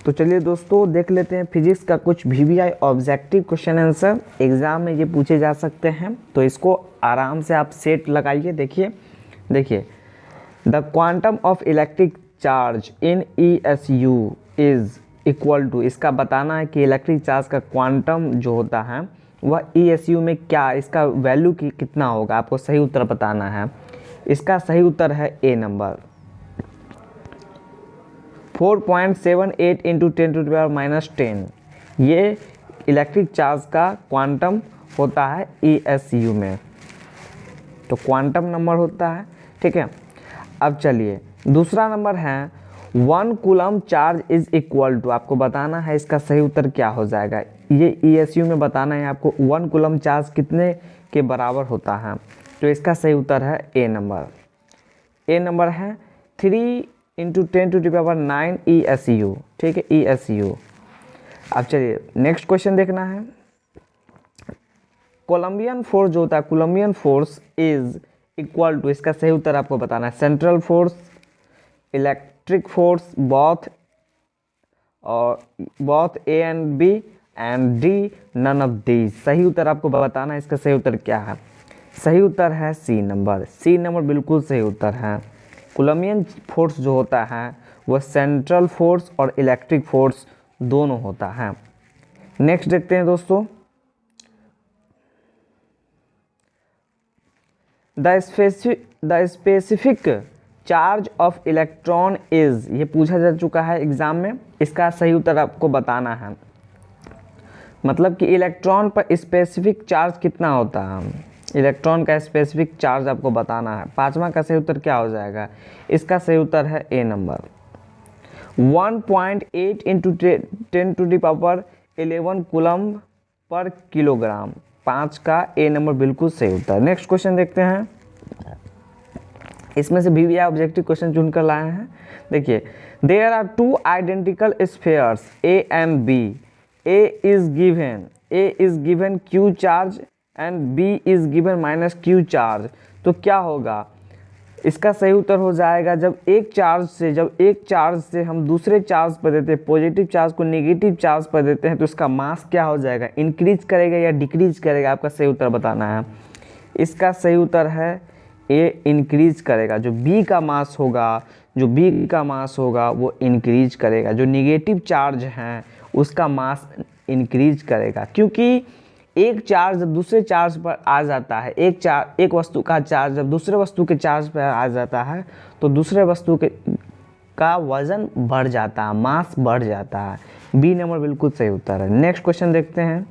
तो चलिए दोस्तों देख लेते हैं फिजिक्स का कुछ VVI objective question answer exam में ये पूछे जा सकते हैं। तो इसको आराम से आप सेट लगाइए। देखिए the quantum of electric charge in ESU is equal to, इसका बताना है कि इलेक्ट्रिक चार्ज का क्वांटम जो होता है वह ESU में क्या, इसका वैल्यू कितना होगा, आपको सही उत्तर बताना है। इसका सही उत्तर है ए नंबर 4.78 इंटू 10⁻⁻10। ये इलेक्ट्रिक चार्ज का क्वांटम होता है ESU में, तो क्वांटम नंबर होता है। ठीक है, अब चलिए दूसरा नंबर है 1 coulomb charge is equal to, आपको बताना है इसका सही उत्तर क्या हो जाएगा। ये ESU में बताना है आपको 1 कूलम चार्ज कितने के बराबर होता है। तो इसका सही उत्तर है ए नंबर है 3 इंटू 10⁹ ESU। ठीक है, ESU। अब चलिए नेक्स्ट क्वेश्चन देखना है। कोलंबियन फोर्स जो होता है, Coulombian force is equal to, इसका सही उत्तर आपको बताना है central force, electric force, both A and B and D none of the. सही उत्तर आपको बताना है, इसका सही उत्तर क्या है। सही उत्तर है सी नंबर बिल्कुल सही उत्तर है। कोलंबियन फोर्स जो होता है वह सेंट्रल फोर्स और इलेक्ट्रिक फोर्स दोनों होता है। नेक्स्ट देखते हैं दोस्तों, the specific charge of electron is, ये पूछा जा चुका है एग्जाम में। इसका सही उत्तर आपको बताना है, मतलब कि इलेक्ट्रॉन पर स्पेसिफिक चार्ज कितना होता है। इलेक्ट्रॉन का स्पेसिफिक चार्ज आपको बताना है। पांचवा का सही उत्तर क्या हो जाएगा। इसका सही उत्तर है ए नंबर 1.8 इंटू 10⁻11 कूलम पर किलोग्राम। 5 का ए नंबर बिल्कुल सही उत्तर। नेक्स्ट क्वेश्चन देखते हैं, इसमें से वीवीआई ऑब्जेक्टिव क्वेश्चन चुनकर लाए हैं। देखिए there are 2 identical spheres A and B। A is given Q charge and B is given -Q charge. तो क्या होगा, इसका सही उत्तर हो जाएगा जब एक चार्ज से हम दूसरे चार्ज पर देते हैं, पॉजिटिव चार्ज को नेगेटिव चार्ज पर देते हैं, तो इसका मास क्या हो जाएगा, इंक्रीज करेगा या डिक्रीज करेगा। आपका सही उत्तर बताना है। इसका सही उत्तर है ए, इंक्रीज करेगा। जो B का मास होगा वो इंक्रीज करेगा। जो नेगेटिव चार्ज हैं उसका मास इंक्रीज करेगा, क्योंकि एक चार्ज जब दूसरे चार्ज पर आ जाता है, एक वस्तु का चार्ज जब दूसरे वस्तु के चार्ज पर आ जाता है तो दूसरे वस्तु का वजन बढ़ जाता है, मास बढ़ जाता है। बी नंबर बिल्कुल सही उत्तर है। नेक्स्ट क्वेश्चन देखते हैं,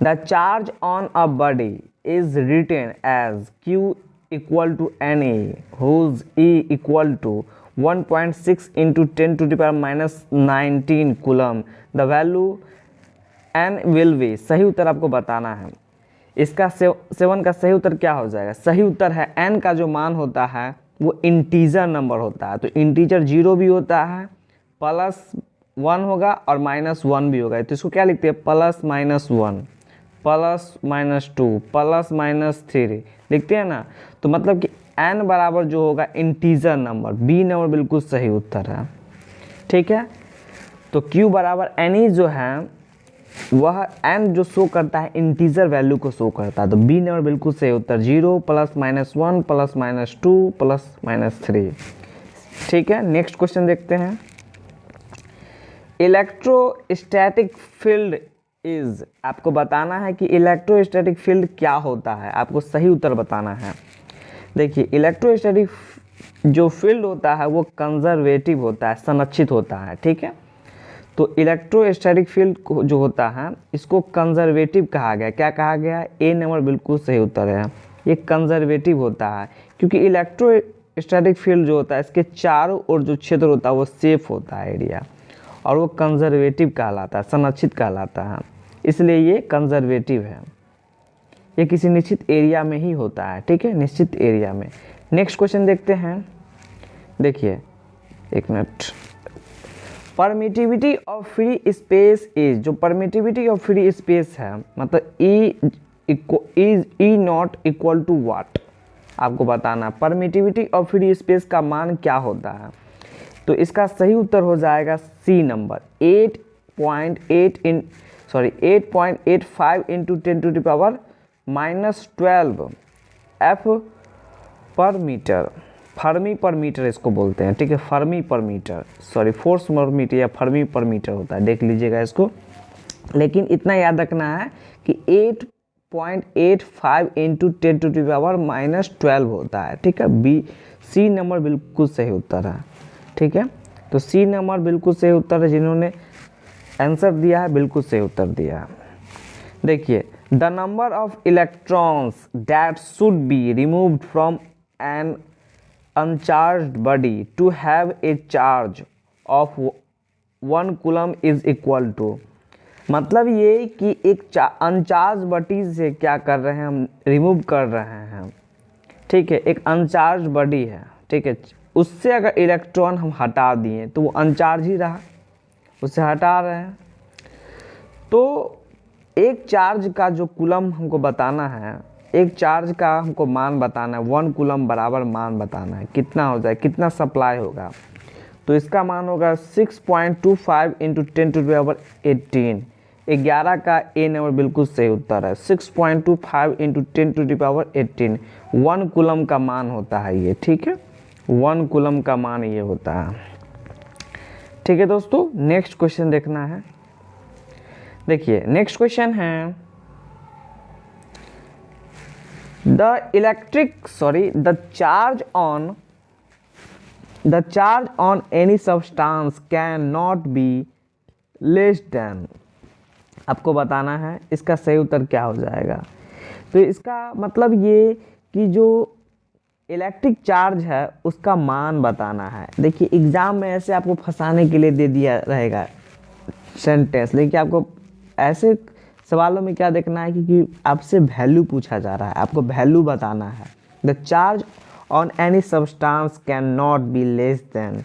the charge on a body is written as Q equal to Na whose E equal to 1.6 into 10⁻⁻19 coulomb. The value N will be. सही उत्तर आपको बताना है। इसका 7 का सही उत्तर क्या हो जाएगा। सही उत्तर है N का जो मान होता है वो इंटीजर नंबर होता है। तो इंटीजर 0 भी होता है, +1 होगा और -1 भी होगा। तो इसको क्या लिखते हैं, +-1, +-2, +-3 लिखते हैं ना। तो मतलब कि N बराबर जो होगा इंटीजर नंबर। बी नंबर बिल्कुल सही उत्तर है। ठीक है, तो Q बराबर N जो है वह N जो शो करता है इंटीजर वैल्यू को शो करता है। तो बी नंबर बिल्कुल सही उत्तर 0, +-1, +-2, +-3। ठीक है, नेक्स्ट क्वेश्चन देखते हैं, इलेक्ट्रोस्टैटिक फील्ड इज, आपको बताना है कि इलेक्ट्रोस्टैटिक फील्ड क्या होता है। आपको सही उत्तर बताना है। देखिए इलेक्ट्रोस्टैटिक जो फील्ड होता है वो कंजर्वेटिव होता है, संरक्षित होता है। ठीक है, तो इलेक्ट्रोस्टैटिक फील्ड जो होता है इसको कंजर्वेटिव कहा गया। क्या कहा गया, ए नंबर बिल्कुल सही उत्तर है। ये कंजर्वेटिव होता है क्योंकि इलेक्ट्रोस्टैटिक फील्ड जो होता है इसके चारों ओर जो क्षेत्र होता है वो सेफ होता है एरिया, और वो कंजर्वेटिव कहलाता है, संरक्षित कहलाता है, इसलिए ये कंजर्वेटिव है। ये किसी निश्चित एरिया में ही होता है। ठीक है, निश्चित एरिया में। नेक्स्ट क्वेश्चन देखते हैं। देखिए एक minute, permittivity of free space is, जो परमिटिविटी ऑफ फ्री स्पेस है मतलब ई नॉट इक्वल टू व्हाट, आपको बताना परमिटिविटी ऑफ फ्री स्पेस का मान क्या होता है। तो इसका सही उत्तर हो जाएगा सी नंबर 8.85 इंटू 10⁻⁻12 एफ पर मीटर। फर्मी पर मीटर इसको बोलते हैं, ठीक है, फर्मी पर मीटर, सॉरी फोर्स पर मीटर या फर्मी पर मीटर होता है, देख लीजिएगा इसको। लेकिन इतना याद रखना है कि 8.85 इंटू 10⁻⁻12 होता है, ठीक है। बी सी नंबर बिल्कुल सही उत्तर है, ठीक है। तो सी नंबर बिल्कुल सही उत्तर है, जिन्होंने आंसर दिया है बिल्कुल सही उत्तर दिया है। देखिए, the number of electrons that should be removed from an uncharged body to have a charge of 1 coulomb is equal to, मतलब ये कि एक अनचार्ज बॉडी से क्या कर रहे हैं हम, रिमूव कर रहे हैं, ठीक है। एक अनचार्ज बॉडी है, ठीक है, उससे अगर इलेक्ट्रॉन हम हटा दिए तो वो अनचार्ज ही रहा, उससे हटा रहे हैं। तो एक चार्ज का जो कूलम हमको बताना है, एक चार्ज का हमको मान बताना है, 1 कूलम बराबर मान बताना है, कितना हो जाए, कितना सप्लाई होगा। तो इसका मान होगा 6.25 इंटू 10⁻18। 11 का ए नंबर बिल्कुल सही उत्तर है, 6.25 इंटू 10⁻18 1 कूलम का मान होता है ये, ठीक है, 1 कूलम का मान ये होता है, ठीक है दोस्तों। नेक्स्ट क्वेश्चन देखना है। देखिए नेक्स्ट क्वेश्चन है, the charge on any substance cannot be less than, आपको बताना है इसका सही उत्तर क्या हो जाएगा। तो इसका मतलब ये कि जो इलेक्ट्रिक चार्ज है उसका मान बताना है। देखिए एग्जाम में ऐसे आपको फंसाने के लिए दे दिया रहेगा सेंटेंस, लेकिन आपको ऐसे सवालों में क्या देखना है कि आपसे वैल्यू पूछा जा रहा है, आपको वैल्यू बताना है। The charge on any substance can not be less than,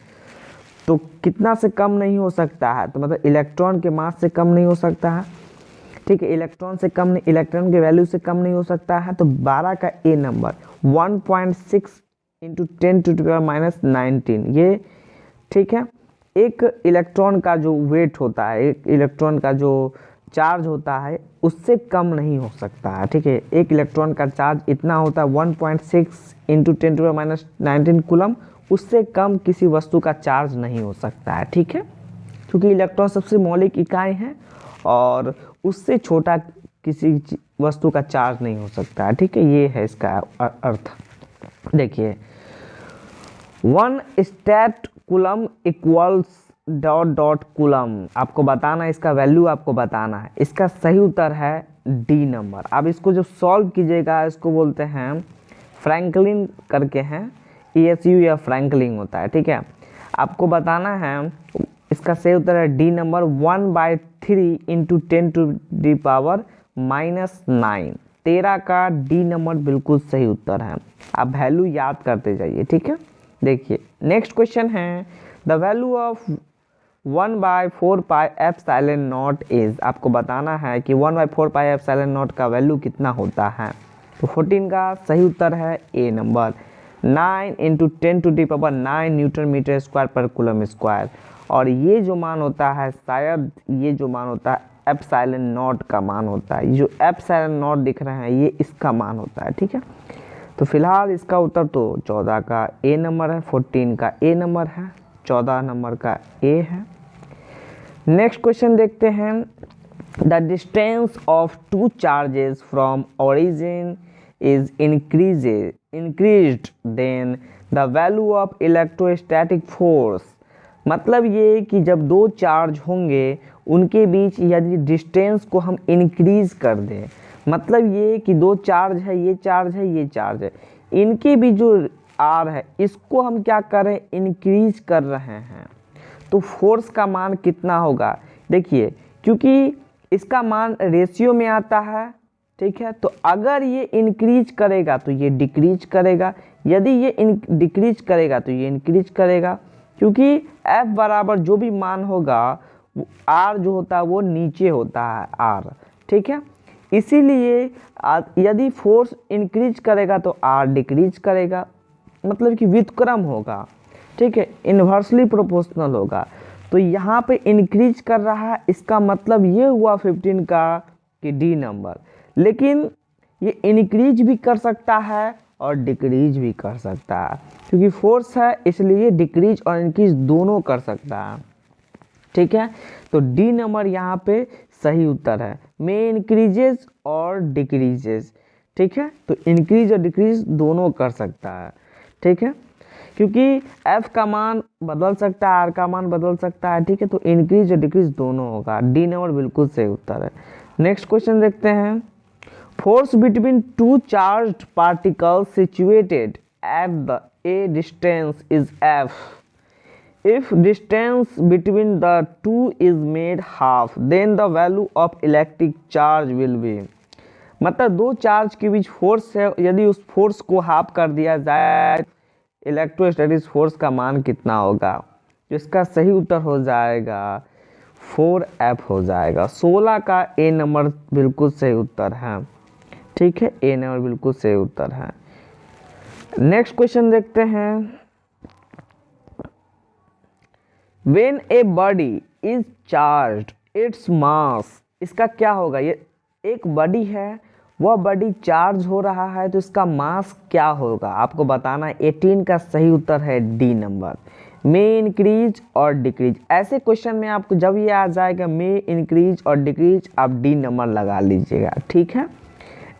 तो कितना से कम नहीं हो सकता है, तो मतलब इलेक्ट्रॉन के मास से कम नहीं हो सकता है, ठीक है, इलेक्ट्रॉन से कम नहीं, इलेक्ट्रॉन के वैल्यू से कम नहीं हो सकता है। तो 12 का ए नंबर 1.6 इंटू 10⁻⁻19 ये, ठीक है। एक इलेक्ट्रॉन का जो वेट होता है, एक इलेक्ट्रॉन का जो चार्ज होता है उससे कम नहीं हो सकता है, ठीक है। एक इलेक्ट्रॉन का चार्ज इतना होता है 1.6 इंटू 10⁻19 कूलम, उससे कम किसी वस्तु का चार्ज नहीं हो सकता है, ठीक है, क्योंकि इलेक्ट्रॉन सबसे मौलिक इकाई है और उससे छोटा किसी वस्तु का चार्ज नहीं हो सकता है, ठीक है, ये है इसका अर्थ। देखिए 1 स्टेट कूलम इक्वल्स ... कूलम, आपको बताना है, इसका वैल्यू आपको बताना है। इसका सही उत्तर है डी नंबर। अब इसको जब सॉल्व कीजिएगा, इसको बोलते हैं फ्रैंकलिन करके हैं, ESU या फ्रैंकलिन होता है, ठीक है। आपको बताना है इसका सही उत्तर है डी नंबर 1/3 इंटू 10⁻⁻9। 13 का डी नंबर बिल्कुल सही उत्तर है। आप वैल्यू याद करते जाइए, ठीक है। देखिए नेक्स्ट क्वेश्चन है, the value of 1/4 pi epsilon not is, आपको बताना है कि 1/4 पाई एप्सिलॉन नॉट का वैल्यू कितना होता है। तो 14 का सही उत्तर है A number 9 into 10⁹ newton metre square पर कूलम स्क्वायर। और ये जो मान होता है, शायद ये जो मान होता है एप्सिलॉन नॉट का मान होता है, जो एप्सिलॉन नॉट दिख रहे हैं ये इसका मान होता है, ठीक है। तो फिलहाल इसका उत्तर तो 14 का ए नंबर है, 14 का ए नंबर है, 14 नंबर का ए है। नेक्स्ट क्वेश्चन देखते हैं, the distance of 2 charges from origin is increased then the value of electrostatic force, मतलब ये कि जब 2 चार्ज होंगे उनके बीच यदि डिस्टेंस को हम इंक्रीज कर दें, मतलब ये कि 2 चार्ज है, ये चार्ज है, ये चार्ज है, इनके बीच जो आर है इसको हम क्या कर रहे हैं, इंक्रीज कर रहे हैं, तो फोर्स का मान कितना होगा। देखिए क्योंकि इसका मान रेशियो में आता है, ठीक है, तो अगर ये इंक्रीज करेगा तो ये डिक्रीज करेगा, यदि ये डिक्रीज करेगा तो ये इंक्रीज करेगा, क्योंकि F बराबर जो भी मान होगा R जो होता है वो नीचे होता है R, ठीक है। इसीलिए यदि फोर्स इंक्रीज करेगा तो R डिक्रीज करेगा, मतलब कि व्युत्क्रम होगा। ठीक है, इन्वर्सली प्रोपोर्शनल होगा। तो यहाँ पे इंक्रीज कर रहा है, इसका मतलब ये हुआ 15 का कि डी नंबर, लेकिन ये इंक्रीज भी कर सकता है और डिक्रीज भी कर सकता है, क्योंकि फोर्स है इसलिए डिक्रीज और इंक्रीज दोनों कर सकता है। ठीक है, तो डी नंबर यहाँ पे सही उत्तर है, में इंक्रीजेज और डिक्रीजेज। ठीक है, तो इंक्रीज और डिक्रीज दोनों कर सकता है। ठीक है, क्योंकि एफ का मान बदल सकता है, आर का मान बदल सकता है। ठीक है, तो इंक्रीज और डिक्रीज दोनों होगा, डी नंबर बिल्कुल सही उत्तर है। नेक्स्ट क्वेश्चन देखते हैं, force between two charged particles situated at the A distance is F if distance between the two is made half then the value of electric charge will be। मतलब दो charge के बीच force है, यदि उस force को half कर दिया जाए, इलेक्ट्रोस्टैटिक फोर्स का मान कितना होगा? तो इसका सही उत्तर हो जाएगा 4F हो जाएगा। 16 का ए नंबर बिल्कुल सही उत्तर है। ठीक है, ए नंबर बिल्कुल सही उत्तर है। नेक्स्ट क्वेश्चन देखते हैं, When a body is charged, its mass, इसका क्या होगा? ये एक बॉडी है, वह बॉडी चार्ज हो रहा है, तो इसका मास क्या होगा आपको बताना है। 18 का सही उत्तर है डी नंबर, में इंक्रीज और डिक्रीज। ऐसे क्वेश्चन में आपको जब ये आ जाएगा में इंक्रीज और डिक्रीज, आप डी नंबर लगा लीजिएगा। ठीक है,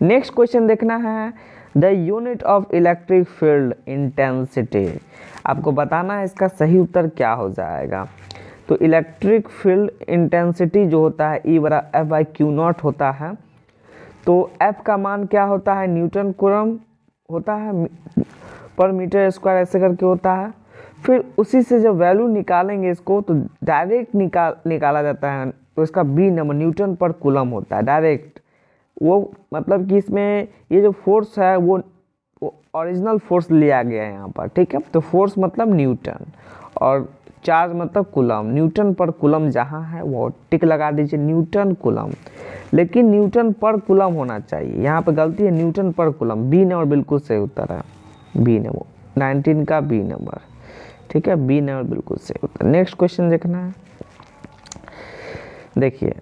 नेक्स्ट क्वेश्चन देखना है, the unit of electric field intensity. आपको बताना है इसका सही उत्तर क्या हो जाएगा। तो इलेक्ट्रिक फील्ड इंटेंसिटी जो होता है E बराबर F बाई क्यू नॉट होता है। तो F का मान क्या होता है? न्यूटन कूलम होता है पर मीटर स्क्वायर, ऐसे करके होता है। फिर उसी से जब वैल्यू निकालेंगे इसको, तो डायरेक्ट निकाला जाता है, तो इसका बी नंबर न्यूटन पर कूलम होता है डायरेक्ट। वो मतलब कि इसमें ये जो फोर्स है वो ओरिजिनल फोर्स लिया गया है यहाँ पर। ठीक है, तो फोर्स मतलब न्यूटन और चार्ज मतलब कूलम। न्यूटन पर कूलम जहाँ है वो टिक लगा दीजिए, न्यूटन कूलम, लेकिन न्यूटन पर कूलम होना चाहिए, यहाँ पर गलती है, न्यूटन पर कूलम। बी नंबर बिल्कुल सही उत्तर है, बी नंबर 19 का बी नंबर। ठीक है, बी नंबर बिल्कुल सही उत्तर। नेक्स्ट क्वेश्चन देखना है, देखिए,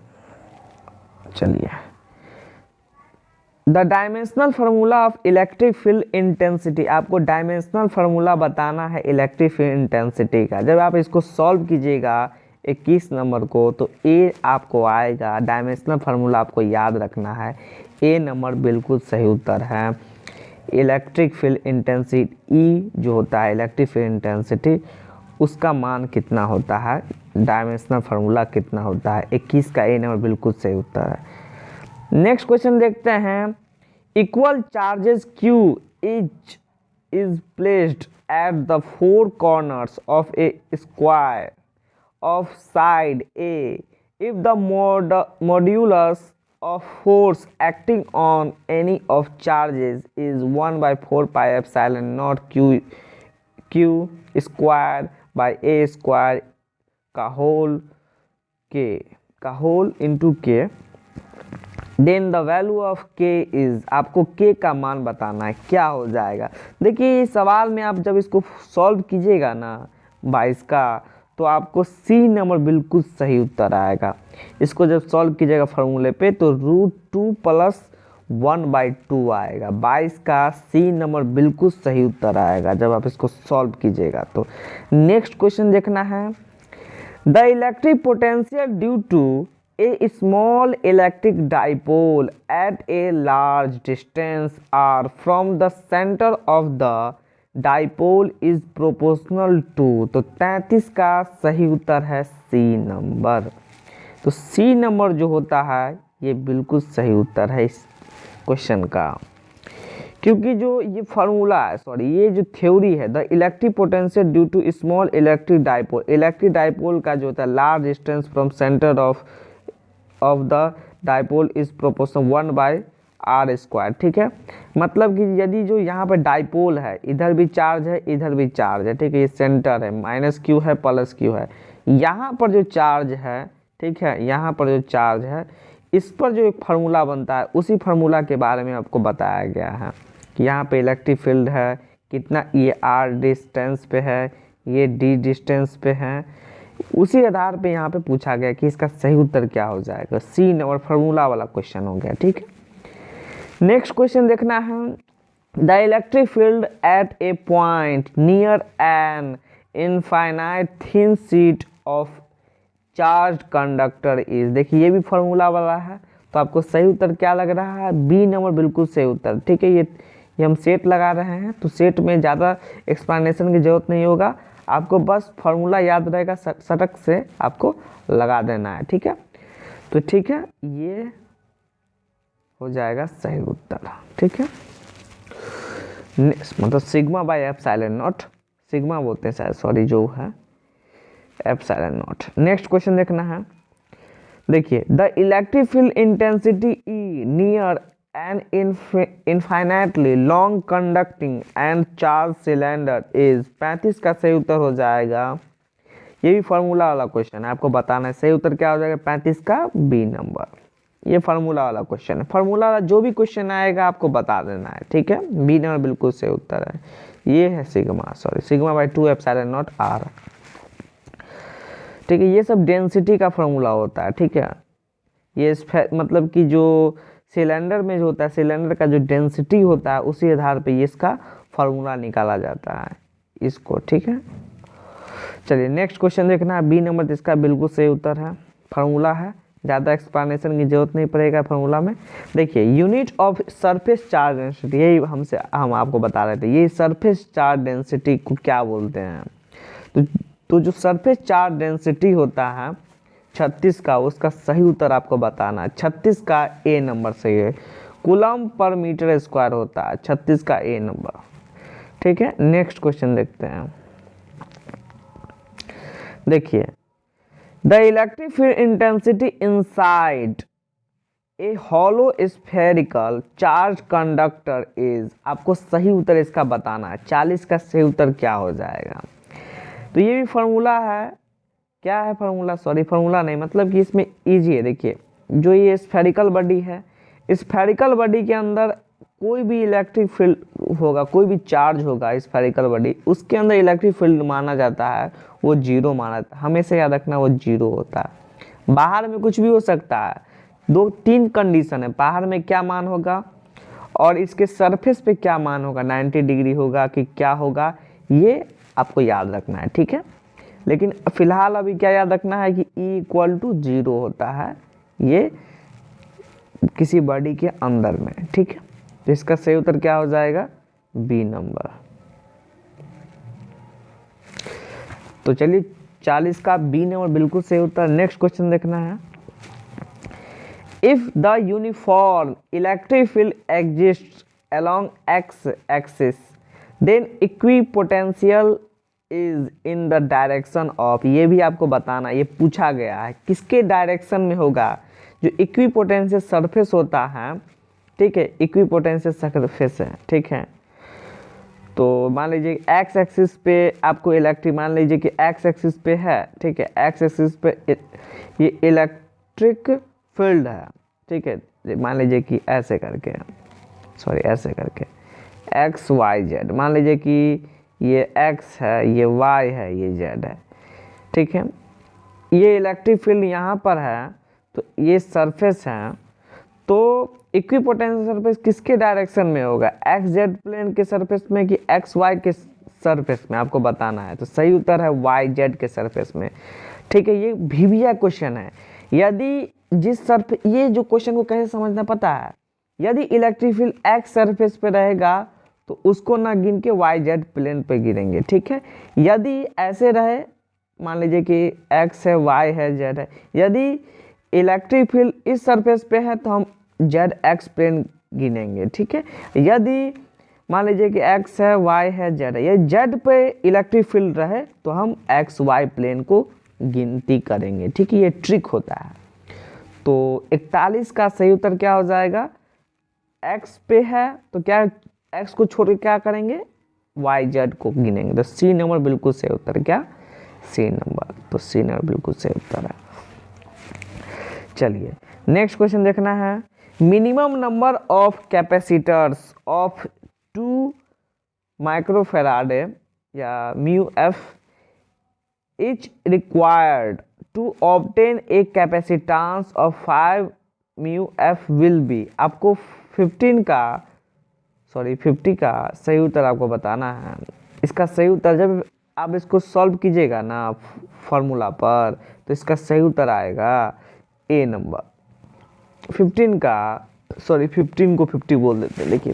चलिए, the dimensional formula of electric field intensity. आपको डायमेंशनल फार्मूला बताना है इलेक्ट्रिक फील्ड इंटेंसिटी का। जब आप इसको सॉल्व कीजिएगा 21 नंबर को, तो ए आपको आएगा, डायमेंशनल फार्मूला आपको याद रखना है, ए नंबर बिल्कुल सही उत्तर है। इलेक्ट्रिक फील्ड इंटेंसिटी ई जो होता है इलेक्ट्रिक फील्ड इंटेंसिटी, उसका मान कितना होता है, डायमेंशनल फार्मूला कितना होता है, 21 का ए नंबर बिल्कुल सही उत्तर है। नेक्स्ट क्वेश्चन देखते हैं, equal charges Q is placed at the four corners of A square of side A if the modulus of force acting on any of charges is 1/4 pi epsilon naught q square by a square का whole into k, then the value of k is, आपको k का मान बताना है, क्या हो जाएगा। देखिए इस सवाल में आप जब इसको सॉल्व कीजिएगा ना 22 का, तो आपको सी नंबर बिल्कुल सही उत्तर आएगा। इसको जब सॉल्व कीजिएगा फार्मूले पे, तो √2 + 1/2 आएगा। 22 का सी नंबर बिल्कुल सही उत्तर आएगा जब आप इसको सॉल्व कीजिएगा। तो नेक्स्ट क्वेश्चन देखना है, the electric potential due to a small electric dipole at a large distance r from the centre of the dipole is proportional to. तो 33 का सही उत्तर है सी नंबर। तो सी नंबर जो होता है ये बिल्कुल सही उत्तर है इस क्वेश्चन का, क्योंकि जो ये फार्मूला है, सॉरी ये जो थ्योरी है, the electric potential due to small electric dipole का जो होता है large distance from centre of the dipole is proportional 1/r²। ठीक है, मतलब कि यदि जो यहाँ पर डाइपोल है, इधर भी चार्ज है इधर भी चार्ज है, ठीक है, ये सेंटर है, -q है +q है, यहाँ पर जो चार्ज है, ठीक है, यहाँ पर जो चार्ज है, इस पर जो एक फार्मूला बनता है, उसी फार्मूला के बारे में आपको बताया गया है कि यहाँ पे इलेक्ट्रिक फील्ड है कितना, ये r डिस्टेंस पे है, ये डी डिस्टेंस पे है। उसी आधार पे यहाँ पे पूछा गया कि इसका सही उत्तर क्या हो जाएगा। सी नंबर फार्मूला वाला क्वेश्चन हो गया, ठीक है। नेक्स्ट क्वेश्चन देखना है, the electric field at A point near an infinite thin sheet of charge conductor is. देखिए ये भी फार्मूला वाला है, तो आपको सही उत्तर क्या लग रहा है, बी नंबर बिल्कुल सही उत्तर, ठीक है। ये हम सेट लगा रहे हैं, तो सेट में ज़्यादा एक्सप्लेनेशन की जरूरत नहीं होगा, आपको बस फार्मूला याद रहेगा, सटक से आपको लगा देना है, ठीक है। तो ठीक है, ये हो जाएगा सही उत्तर, ठीक है। मतलब sigma by epsilon not, sigma बोलते हैं शायद, सॉरी, जो है एप्सिलॉन नॉट। नेक्स्ट क्वेश्चन देखना है, देखिए the electric field intensity E near an infinitely long conducting and charge cylinder is. 35 का सही उत्तर हो जाएगा, ये भी फार्मूला वाला क्वेश्चन है, आपको बताना है सही उत्तर क्या हो जाएगा, 35 का बी नंबर। ये फार्मूला वाला क्वेश्चन है, फार्मूला वाला जो भी क्वेश्चन आएगा आपको बता देना है, ठीक है। बी नंबर बिल्कुल सही उत्तर है, ये है sigma, sorry sigma by 2 epsilon naught r, ठीक है। ये सब डेंसिटी का फार्मूला होता है, ठीक है। ये मतलब कि जो सिलेंडर में जो होता है, सिलेंडर का जो डेंसिटी होता है उसी आधार पे ये इसका फार्मूला निकाला जाता है इसको, ठीक है। चलिए नेक्स्ट क्वेश्चन देखना है, बी नंबर इसका बिल्कुल सही उत्तर है, फार्मूला है, ज़्यादा एक्सप्लेनेशन की जरूरत नहीं पड़ेगा फार्मूला में। देखिए unit of surface charge density, यही हम आपको बता रहे थे, ये सरफेस चार्ज डेंसिटी को क्या बोलते हैं। तो जो सरफेस चार्ज डेंसिटी होता है 36 का, उसका सही उत्तर आपको बताना है। 36 का ए नंबर सही है, कूलम पर मीटर स्क्वायर होता है 36 का ए नंबर, ठीक है। नेक्स्ट क्वेश्चन देखते हैं, देखिए the electric field intensity inside a hollow spherical charge conductor is. आपको सही उत्तर इसका बताना है, 40 का सही उत्तर क्या हो जाएगा। तो ये भी फार्मूला है, क्या है फार्मूला, सॉरी फार्मूला नहीं, मतलब कि इसमें इजी है। देखिए जो ये स्फेरिकल बॉडी है, स्फेरिकल बॉडी के अंदर कोई भी इलेक्ट्रिक फील्ड होगा, कोई भी चार्ज होगा स्फेरिकल बॉडी, उसके अंदर इलेक्ट्रिक फील्ड माना जाता है वो जीरो माना जाता है, हमेशा याद रखना वो जीरो होता है। बाहर में कुछ भी हो सकता है, 2-3 कंडीशन है, बाहर में क्या मान होगा और इसके सरफेस पे क्या मान होगा, 90 डिग्री होगा कि क्या होगा, ये आपको याद रखना है, ठीक है। लेकिन फिलहाल अभी क्या याद रखना है कि E इक्वल टू 0 होता है ये किसी बॉडी के अंदर में, ठीक है। तो इसका सही उत्तर क्या हो जाएगा, बी नंबर। तो चलिए 40 का बी नंबर बिल्कुल सही उत्तर। नेक्स्ट क्वेश्चन देखना है, if the uniform electric field exist along x axis then equipotential is in the direction of. ये भी आपको बताना, ये पूछा गया है किसके डायरेक्शन में होगा, जो इक्विपोटेंशियल सरफेस होता है, ठीक है, इक्विपोटेंशियल सरफेस है, ठीक है। तो मान लीजिए एक्स एक्सिस पे आपको इलेक्ट्रिक, मान लीजिए कि एक्स एक्सिस पे है, ठीक है, एक्स एक्सिस पे ये इलेक्ट्रिक फील्ड है, ठीक है। मान लीजिए कि ऐसे करके, सॉरी ऐसे करके एक्स वाई जेड, मान लीजिए कि ये एक्स है, ये वाई है, ये जेड है, ठीक है। ये इलेक्ट्रिक फील्ड यहाँ पर है, तो ये सरफेस है, तो इक्विपोटेंशियल सरफेस किसके डायरेक्शन में होगा, एक्स जेड प्लेन के सरफेस में कि एक्स वाई के सरफेस में, आपको बताना है। तो सही उत्तर है वाई जेड के सरफेस में, ठीक है। ये भिविया क्वेश्चन है, यदि जिस सरफेस, ये जो क्वेश्चन को कैसे समझना पता है, यदि इलेक्ट्रिक फील्ड एक्स सरफेस पे रहेगा तो उसको ना गिन के वाई जेड प्लेन पे गिरेंगे, ठीक है। यदि ऐसे रहे, मान लीजिए कि एक्स है, वाई है, जेड है, यदि इलेक्ट्रिक फील्ड इस सरफेस पे है तो हम जेड एक्स प्लेन गिनेंगे, ठीक है। यदि मान लीजिए कि एक्स है, वाई है, जेड है, ये जेड पे इलेक्ट्रिक फील्ड रहे तो हम एक्स वाई प्लेन को गिनती करेंगे, ठीक है। ये ट्रिक होता है। तो 41 का सही उत्तर क्या हो जाएगा, एक्स पे है तो क्या एक्स को छोड़ के क्या करेंगे, वाई जेड को गिनेंगे। तो सी नंबर बिल्कुल सही उत्तर, क्या सी नंबर, तो सी नंबर बिल्कुल सही उत्तर है। चलिए नेक्स्ट क्वेश्चन देखना है, minimum number of capacitors of 2 microfarad या mu f is required to obtain a capacitance of 5 mu f will be. आपको 50 का सही उत्तर आपको बताना है। इसका सही उत्तर जब आप इसको सॉल्व कीजिएगा ना फॉर्मूला पर, तो इसका सही उत्तर आएगा ए नंबर। 15 को 50 बोल देते हैं, देखिए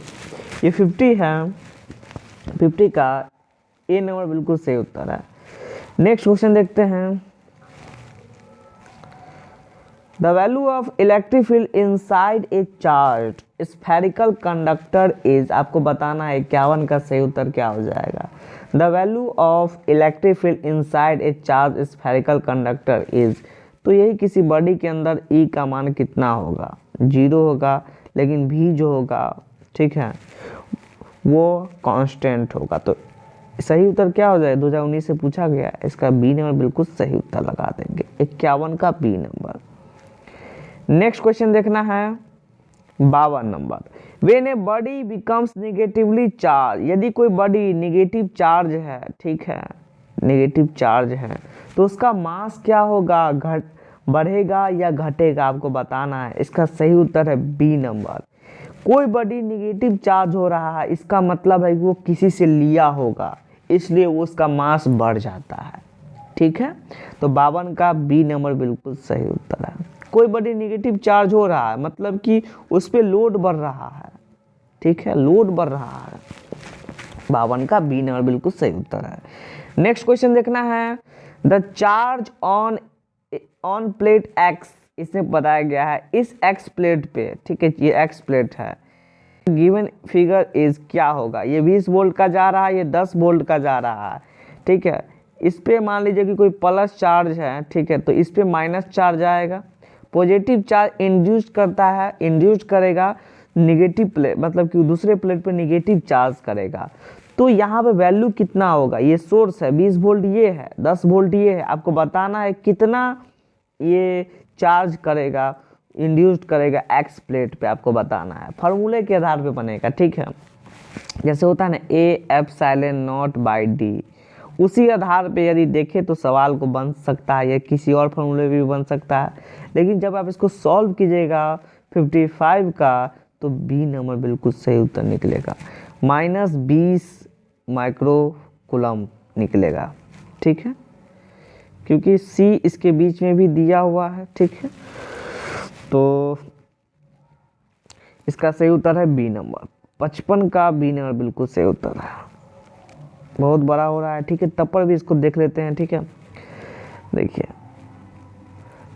ये 50 है, 50 का ए नंबर बिल्कुल सही उत्तर है। नेक्स्ट क्वेश्चन देखते हैं। The value of electric field inside a charge spherical conductor is, आपको बताना है 51 का सही उत्तर क्या हो जाएगा। The value of electric field inside a charge spherical conductor is, तो यही किसी बॉडी के अंदर ई का मान कितना होगा, 0 होगा, लेकिन भी जो होगा ठीक है वो कांस्टेंट होगा। तो सही उत्तर क्या हो जाए, 2019 से पूछा गया, इसका बी नंबर बिल्कुल सही उत्तर लगा देंगे, 51 का बी नंबर। नेक्स्ट क्वेश्चन देखना है 52 number. When a body becomes negatively charge, यदि कोई बॉडी नेगेटिव चार्ज है, ठीक है नेगेटिव चार्ज है, तो उसका मास क्या होगा, बढ़ेगा या घटेगा, आपको बताना है। इसका सही उत्तर है बी नंबर। कोई बॉडी नेगेटिव चार्ज हो रहा है, इसका मतलब है कि वो किसी से लिया होगा, इसलिए वो उसका मास बढ़ जाता है, ठीक है। तो 52 का बी नंबर बिल्कुल सही उत्तर है। कोई बॉडी नेगेटिव चार्ज हो रहा है मतलब कि उस पर लोड बढ़ रहा है, ठीक है, लोड बढ़ रहा है। 52 का बी नंबर बिल्कुल सही उत्तर है। नेक्स्ट क्वेश्चन देखना है। The charge on plate x, इसमें बताया गया है इस एक्स प्लेट पे, ठीक है ये एक्स प्लेट है, गिवन फिगर इज क्या होगा, ये 20 वोल्ट का जा रहा है, ये 10 वोल्ट का जा रहा है, ठीक है। इस पे मान लीजिए कि कोई प्लस चार्ज है, ठीक है, तो इस पे माइनस चार्ज आएगा। पॉजिटिव चार्ज इंड्यूस करता है, इंड्यूस करेगा निगेटिव प्लेट, मतलब कि दूसरे प्लेट पे निगेटिव चार्ज करेगा। तो यहाँ पे वैल्यू कितना होगा, ये सोर्स है 20 वोल्ट ये है, 10 वोल्ट ये है, आपको बताना है कितना ये चार्ज करेगा, इंड्यूस्ड करेगा एक्स प्लेट पे, आपको बताना है। फार्मूले के आधार पे बनेगा, ठीक है, जैसे होता है ना A epsilon not by D, उसी आधार पे यदि देखें तो सवाल को बन सकता है, या किसी और फार्मूले भी बन सकता है। लेकिन जब आप इसको सॉल्व कीजिएगा 55 का, तो बी नंबर बिल्कुल सही उत्तर निकलेगा, -20 माइक्रो कूलम निकलेगा, ठीक है, क्योंकि सी इसके बीच में भी दिया हुआ है, ठीक है। तो इसका सही उत्तर है बी नंबर। 55 का बी नंबर बिल्कुल सही उत्तर है। बहुत बड़ा हो रहा है, ठीक है, तब पर भी इसको देख लेते हैं, ठीक है। देखिए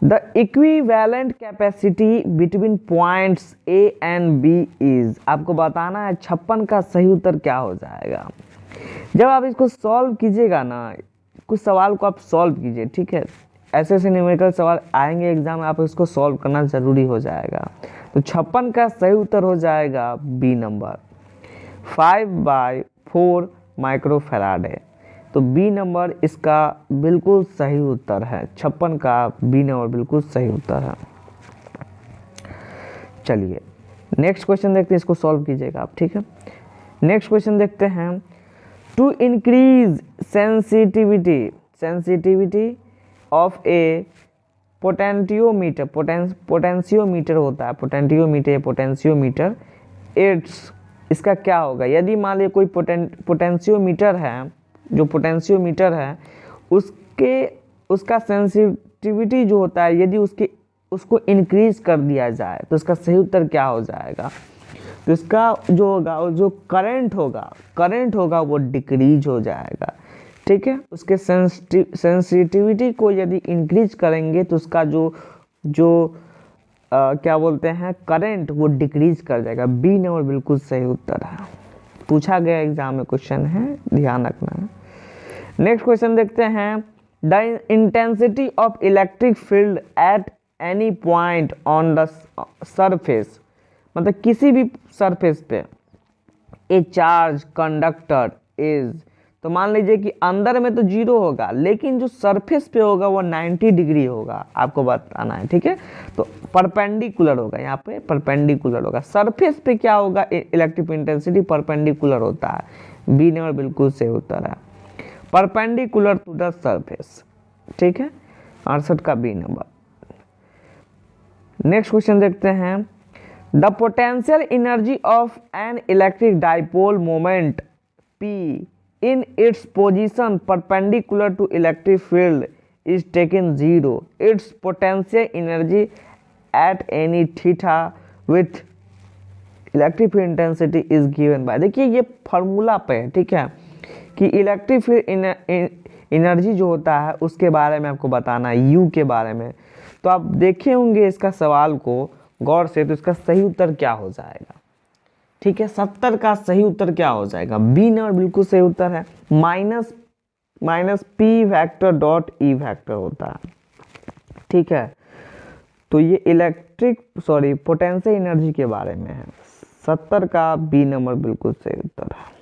the equivalent capacity between points A and B is, आपको बताना है 56 का सही उत्तर क्या हो जाएगा। जब आप इसको सॉल्व कीजिएगा ना, कुछ सवाल को आप सॉल्व कीजिए, ठीक है, ऐसे ऐसे न्यूमेरिकल सवाल आएंगे एग्जाम में, आप इसको सॉल्व करना जरूरी हो जाएगा। तो 56 का सही उत्तर हो जाएगा बी नंबर, 5/4 माइक्रोफैराड है। तो बी नंबर इसका बिल्कुल सही उत्तर है, 56 का बी नंबर बिल्कुल सही उत्तर है। चलिए नेक्स्ट क्वेश्चन देखते हैं, इसको सॉल्व कीजिएगा आप, ठीक है। नेक्स्ट क्वेश्चन देखते हैं। To increase sensitivity of a potentiometer, potentiometer होता है, पोटेंशियोमीटर इट्स, इसका क्या होगा, यदि मान लीजिए कोई पोटेंशियोमीटर है, जो पोटेंशियोमीटर है उसका सेंसिटिविटी जो होता है, यदि उसको इंक्रीज कर दिया जाए, तो इसका सही उत्तर क्या हो जाएगा। तो इसका जो होगा, जो करंट होगा वो डिक्रीज हो जाएगा, ठीक है। उसके सेंसिटिविटी को यदि इंक्रीज करेंगे तो उसका जो क्या बोलते हैं करंट, वो डिक्रीज कर जाएगा। बी नंबर बिल्कुल सही उत्तर है, पूछा गया एग्जाम में क्वेश्चन है, ध्यान रखना है। नेक्स्ट क्वेश्चन देखते हैं। The intensity of electric field at any point on the surface, मतलब किसी भी सरफेस पे ए चार्ज कंडक्टर इज, तो मान लीजिए कि अंदर में तो 0 होगा, लेकिन जो सरफेस पे होगा वो 90 डिग्री होगा, आपको बताना है, ठीक है। तो परपेंडिकुलर होगा, यहाँ पे परपेंडिकुलर होगा। सरफेस पे क्या होगा, इलेक्ट्रिक इंटेंसिटी परपेंडिकुलर होता है। बी नंबर बिल्कुल सही उत्तर है, परपेंडिकुलर टू द सरफेस। ठीक है, 68 का बी नंबर। नेक्स्ट क्वेश्चन देखते हैं। The potential energy of an electric dipole moment P in its position perpendicular to electric field is taken 0. Its potential energy at any theta with electric field intensity is given by, देखिए ये formula पे है, ठीक है, कि electric field energy जो होता है उसके बारे में आपको बताना है, यू के बारे में। तो आप देखे होंगे इसका सवाल को गौर से, तो इसका सही उत्तर क्या हो जाएगा, ठीक है, 70 का सही उत्तर क्या हो जाएगा, बी नंबर बिल्कुल सही उत्तर है। Minus P vector dot E vector होता है, ठीक है। तो ये पोटेंशियल एनर्जी के बारे में है, 70 का बी नंबर बिल्कुल सही उत्तर है।